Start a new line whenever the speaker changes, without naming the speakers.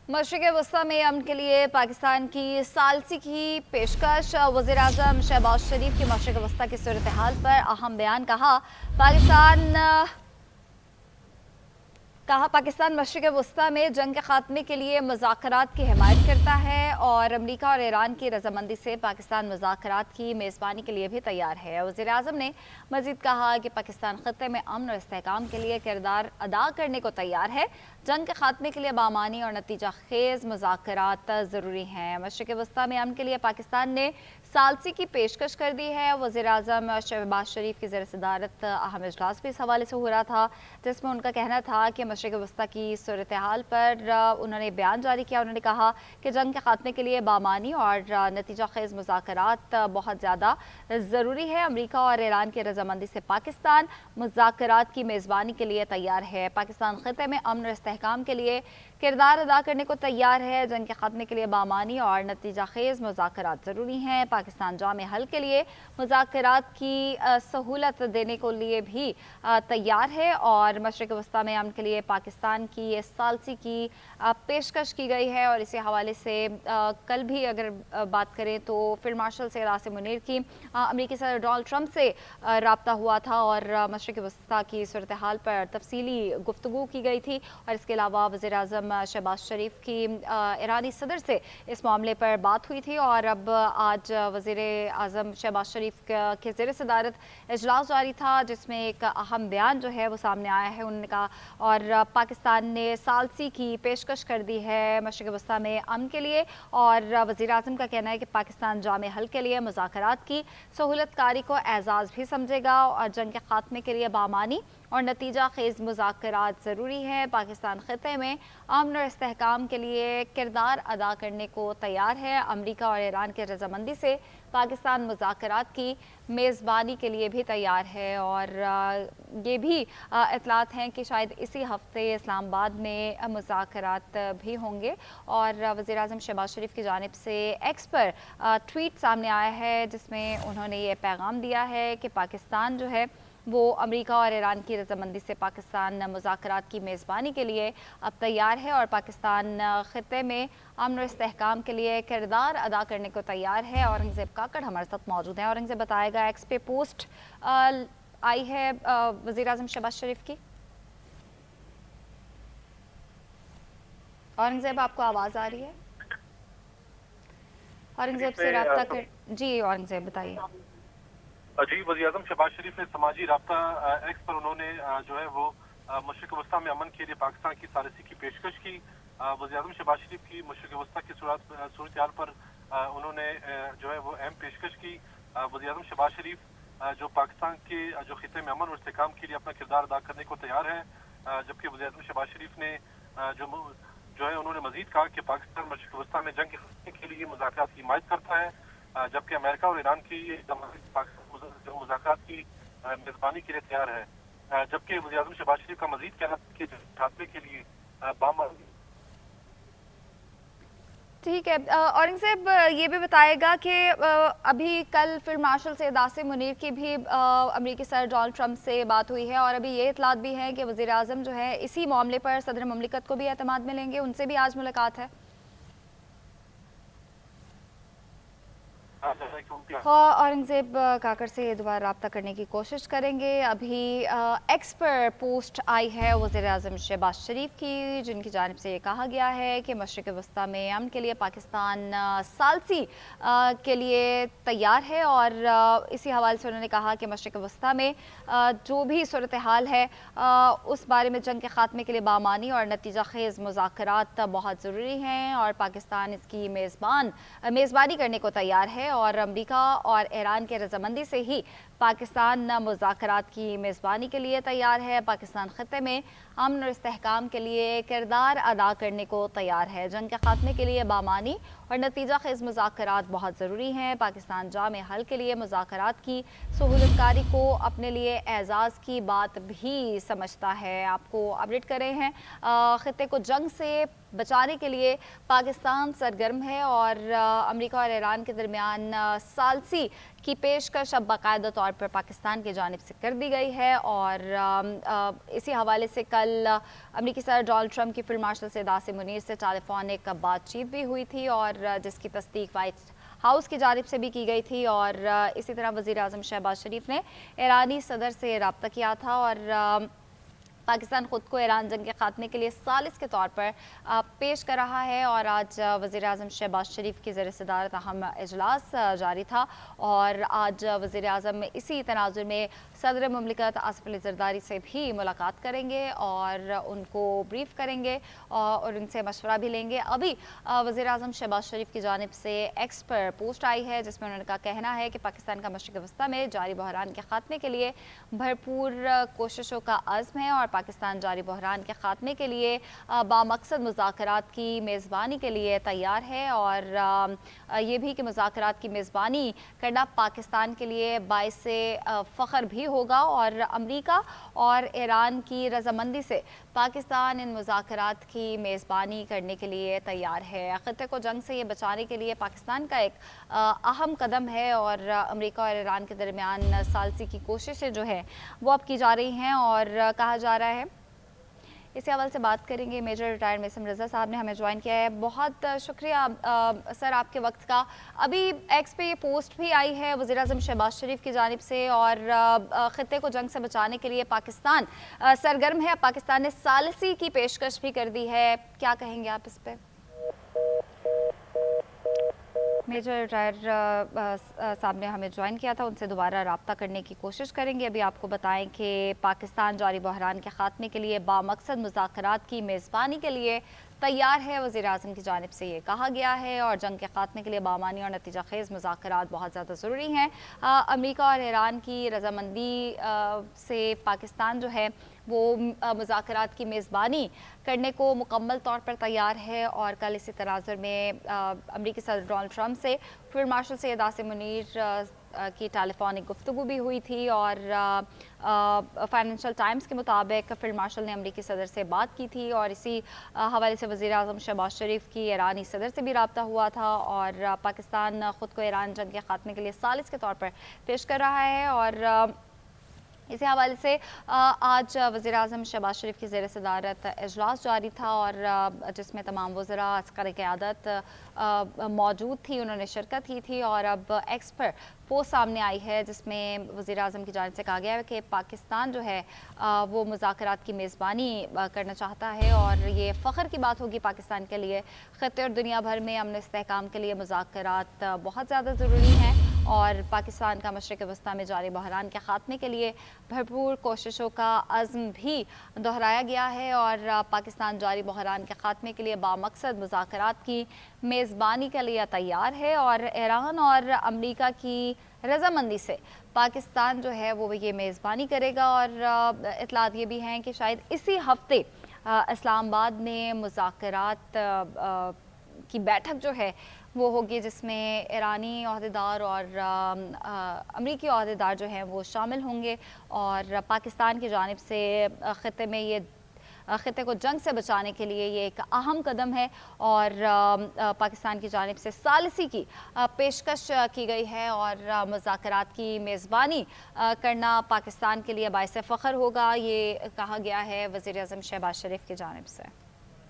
मशरिक़ वस्ता में अमन के लिए पाकिस्तान की सालसी की पेशकश। वज़ीर-ए-आज़म शहबाज शरीफ की मशरिक़ वस्ता की सूरत हाल पर अहम बयान। पाकिस्तान मशरिक़ वस्ता में जंग के खात्मे के लिए मुज़ाकरात की हिमायत करता है और अमरीका और ईरान की रजामंदी से पाकिस्तान मुज़ाकरात की मेज़बानी के लिए भी तैयार है। वज़ीर-ए-आज़म ने मज़ीद कहा कि पाकिस्तान ख़त्ते में अमन और इस्तेहकाम के लिए किरदार अदा करने को तैयार है। जंग के खात्मे के लिए बामानी और नतीजा खेज़ मुज़ाकरात ज़रूरी हैं। मशरिक़ वस्ता में अमन के लिए पाकिस्तान ने सालसी की पेशकश कर दी है। वज़ीर-ए-आज़म शहबाज शरीफ की ज़ेर सदारत अहम इजलास भी इस हवाले से हो रहा था, जिसमें उनका कहना था कि मशरिक़ वस्ता की सूरत हाल पर उन्होंने बयान जारी किया। उन्होंने कहा कि जंग के खात्मे के लिए बामानी और नतीजा खेज़ मुज़ाकरात बहुत ज़्यादा ज़रूरी है। अमरीका और ईरान की रजामंदी से पाकिस्तान मुज़ाकरात की मेज़बानी के लिए तैयार है। पाकिस्तान ख़त्ते में अमन और इस्तेहकाम के लिए किरदार अदा करने को तैयार है। जंग के खात्मे के लिए बामानी और नतीजा खेज़ मुज़ाकरात ज़रूरी हैं। पाकिस्तान जामे हल के लिए मुज़ाकरात की सहूलत देने को लिए भी तैयार है और मशरिक़ वस्ता में अमन के लिए पाकिस्तान की सालसी की पेशकश की गई है। और इसी हवाले से कल भी अगर बात करें तो फील्ड मार्शल सैयद आसिम मुनीर की अमेरिकी सदर डोनाल्ड ट्रंप से रब्ता हुआ था और मशरिक़ वस्ता की सूरत हाल पर तफसीली गुफ्तगू की गई थी। और इसके अलावा वज़ीर-ए-आज़म शहबाज शरीफ की ईरानी सदर से इस मामले पर बात हुई थी। और अब आज वज़ीर-ए-आज़म शहबाज शरीफ के ज़ेर सदारत इजलास जारी था, जिसमें एक अहम बयान जो है वो सामने आया है। उन्होंने कहा और पाकिस्तान ने सालसी की पेशकश कर दी है मशरिक़ वस्ता में अमन के लिए। और वज़ीर-ए-आज़म का कहना है कि पाकिस्तान जामे हल के लिए मुज़ाकरात की सहूलतकारी को एजाज़ भी समझेगा और जंग के खात्मे के लिए बामानी और नतीजा खेज़ मुज़ाकरात ज़रूरी है। पाकिस्तान ख़त्ते में अमन और इस्तेहकाम के लिए किरदार अदा करने को तैयार है। अमरीका और ईरान की रजामंदी से पाकिस्तान मुज़ाकरात की मेज़बानी के लिए भी तैयार है। और ये भी इतलात हैं कि शायद इसी हफ्ते इस्लामाबाद में मुज़ाकरात भी होंगे। और वज़ीर-ए-आज़म शहबाज शरीफ की जानिब से एक्स पर ट्वीट सामने आया है, जिसमें उन्होंने ये पैगाम दिया है कि पाकिस्तान जो है वो अमेरिका और ईरान की रजामंदी से पाकिस्तान मुज़ाकरात की मेज़बानी के लिए अब तैयार है और पाकिस्तान ख़त्ते में अमन और इस्तेहकाम के लिए किरदार अदा करने को तैयार है। औरंगज़ेब काकड़ हमारे साथ मौजूद हैं। औरंगज़ेब बताएगा, एक्स पे पोस्ट आई है वज़ीर-ए-आज़म शहबाज शरीफ की। औरंगज़ेब, आपको आवाज़ आ रही है? औरंगज़ेब से रब्ता कर जी। औरंगज़ेब बताइए।
जी, वज़ीर-ए-आज़म शहबाज शरीफ ने समाजी राब्ता एक्स पर उन्होंने जो है वो मशरिक़ वस्ता में अमन के लिए पाकिस्तान की सालसी की पेशकश की। वज़ीर-ए-आज़म शहबाज शरीफ की मशरिक़ वस्ता की सूरत हाल पर उन्होंने जो है वो अहम पेशकश की। वज़ीर-ए-आज़म शहबाज शरीफ जो पाकिस्तान के जो खित्ते में अमन और इस्तेहकाम के लिए अपना किरदार अदा करने को तैयार है। जबकि वज़ीर-ए-आज़म शहबाज शरीफ ने जो है उन्होंने मज़ीद कहा कि पाकिस्तान मशरिक़ वस्ता में जंग के खात्मे के लिए मुज़ाकरात की हिमायत करता है। जबकि अमेरिका और ईरान की जो मुज़ाकरात की मेज़बानी के लिए तैयार है। जबकि वज़ीर-ए-आज़म शहबाज शरीफ का मज़ीद कहना था कि खात्मे के लिए बामानी।
ठीक है। औरंगज़ेब ये भी बताएगा कि अभी कल फील्ड मार्शल सैयद आसिम मुनीर की भी अमेरिकी सदर डोनाल्ड ट्रंप से बात हुई है और अभी ये इतलात भी हैं कि वज़ीर-ए-आज़म जो है इसी मामले पर सदर ममलिकत को भी एतमाद में लेंगे। उनसे भी आज मुलाकात है। हाँ, औरंगज़ेब काकड़ से दोबारा रब्ता करने की कोशिश करेंगे। अभी एक्स पर पोस्ट आई है वज़ीर-ए-आज़म शहबाज शरीफ की, जिनकी जानिब से ये कहा गया है कि मशरिक़ वस्ता में अमन के लिए पाकिस्तान सालसी के लिए तैयार है। और इसी हवाले से उन्होंने कहा कि मशरिक़ वस्ता में जो भी सूरत हाल है उस बारे में जंग के खात्मे के लिए बामानी और नतीजा खेज़ मुज़ाकरात बहुत ज़रूरी हैं और पाकिस्तान इसकी मेज़बानी करने को तैयार है। और अमेरिका और ईरान के रजामंदी से ही पाकिस्तान मुज़ाकरात की मेज़बानी के लिए तैयार है। पाकिस्तान ख़त्ते में अमन और इस्तेहकाम के लिए किरदार अदा करने को तैयार है। जंग के खात्मे के लिए बामानी और नतीजा खेज़ मुज़ाकरात बहुत ज़रूरी हैं। पाकिस्तान जामे हल के लिए मुज़ाकरात की सहूलतकारी को अपने लिए एजाज़ की बात भी समझता है। आपको अपडेट कर रहे हैं, ख़त्ते को जंग से बचाने के लिए पाकिस्तान सरगर्म है और अमेरिका और ईरान के दरमियान सालसी की पेशकश अब बाकायदा तौर पर पाकिस्तान की जानिब से कर दी गई है। और इसी हवाले से कल अमेरिकी सदर डोनाल्ड ट्रंप की फील्ड मार्शल सैयद आसिम मुनीर से टेलीफोनिक बातचीत भी हुई थी और जिसकी तस्दीक वाइट हाउस की जानिब से भी की गई थी। और इसी तरह वज़ीर आज़म शहबाज शरीफ ने ईरानी सदर से रब्ता किया था और पाकिस्तान ख़ुद को ईरान जंग के ख़ात्मे के लिए सालिस के तौर पर पेश कर रहा है। और आज वज़ीर आज़म शहबाज शरीफ की ज़ेर सदारत अहम इजलास जारी था और आज वज़ीर आज़म इसी तनाज़ुर में सदर मुमलिकत आसिफ अली ज़रदारी से भी मुलाकात करेंगे और उनको ब्रीफ करेंगे और उनसे मशवरा भी लेंगे। अभी वज़ीर आज़म शहबाज शरीफ की जानिब से एक्स पर पोस्ट आई है जिसमें उन्होंने का कहना है कि पाकिस्तान का मशरिक़ वस्ती में जारी बहरान के ख़ात्मे के लिए भरपूर कोशिशों का अज़्म है और पाकिस्तान जारी बहरान के ख़ात्मे के लिए बामकसद मुज़ाकरात की मेज़बानी के लिए तैयार है। और ये भी कि मुज़ाकरात की मेज़बानी करना पाकिस्तान के लिए बाइसे फ़ख्र भी होगा और अमरीका और ईरान की रजामंदी से पाकिस्तान इन मुज़ाकरात की मेज़बानी करने के लिए तैयार है। ख़ित्ते को जंग से ये बचाने के लिए पाकिस्तान का एक अहम कदम है और अमरीका और ईरान के दरमियान सालसी की कोशिशें जो है वो अब की जा रही हैं और कहा जा रहा है। इसी हवाले से बात करेंगे। मेजर रिटायर्ड मेसम रज़ा साहब ने हमें ज्वाइन किया है। बहुत शुक्रिया सर आपके वक्त का। अभी एक्स पे ये पोस्ट भी आई है वज़ीर आज़म शहबाज शरीफ की जानिब से और ख़ित्ते को जंग से बचाने के लिए पाकिस्तान सरगर्म है। पाकिस्तान ने सालिसी की पेशकश भी कर दी है, क्या कहेंगे आप इस पर? मेजर रिटायर साहब ने हमें ज्वाइन किया था, उनसे दोबारा रब्ता करने की कोशिश करेंगे। अभी आपको बताएं कि पाकिस्तान जारी बहरान के ख़ात्मे के लिए बामकसद मुज़ाकरात की मेज़बानी के लिए तैयार है। वज़ीर आज़म की जानिब से ये कहा गया है और जंग के ख़ात्मे के लिए बामानी और नतीजा खेज़ मुज़ाकरात बहुत ज़्यादा ज़रूरी हैं। अमेरिका और ईरान की रजामंदी से पाकिस्तान जो है वो मुज़ाकरात की मेज़बानी करने को मुकम्मल तौर पर तैयार है। और कल इसी तनाज़ुर में अमेरिकी सदर डोनाल्ड ट्रंप से फील्ड मार्शल सैयद आसिम मुनीर की टेलीफोनिक गुफ्तगू भी हुई थी और फाइनेंशियल टाइम्स के मुताबिक फील्ड मार्शल ने अमेरिकी सदर से बात की थी और इसी हवाले से वज़ीर आज़म शहबाज शरीफ की ईरानी सदर से भी रब्ता हुआ था। और पाकिस्तान ख़ुद को ईरान जंग के ख़ात्मे के लिए सालिस के तौर पर पेश कर रहा है। और इसी हवाले से आज वज़ीर आज़म शहबाज शरीफ की ज़ेर सदारत इजलास जारी था और जिसमें तमाम वज़रा अस्कर क़यादत मौजूद थी, उन्होंने शिरकत की थी। और अब एक्स पर पोस्ट सामने आई है जिसमें वज़ीर आज़म की जानिब से कहा गया है कि पाकिस्तान जो है वो मुज़ाकरात की मेज़बानी करना चाहता है और ये फ़ख्र की बात होगी पाकिस्तान के लिए। ख़ित्ते और दुनिया भर में अमन इस्तेहकाम के लिए मुज़ाकरात बहुत ज़्यादा ज़रूरी हैं और पाकिस्तान का मशरिक़ वस्ती में जारी बहरान के ख़ात्मे के लिए भरपूर कोशिशों का अज़्म भी दोहराया गया है। और पाकिस्तान जारी बहरान के ख़ात्मे के लिए बामकसद मुज़ाकरात की मेज़बानी के लिए तैयार है और ईरान और अमरीका की रजामंदी से पाकिस्तान जो है वो ये मेज़बानी करेगा। और इत्तलात ये भी हैं कि शायद इसी हफ्ते इस्लामाबाद में मुज़ाकरात की बैठक जो है वो होगी जिसमें ईरानी ओहदेदार और अमरीकी ओहदेदार जो हैं वो शामिल होंगे और पाकिस्तान की जानिब से ख़ित्ते में ये ख़ित्ते को जंग से बचाने के लिए ये एक अहम कदम है और पाकिस्तान की जानिब से सालिसी की पेशकश की गई है और मुज़ाकरात की मेज़बानी करना पाकिस्तान के लिए बाइसे फ़ख्र होगा, ये कहा गया है वज़ीर आज़म शहबाज शरीफ की जानिब से।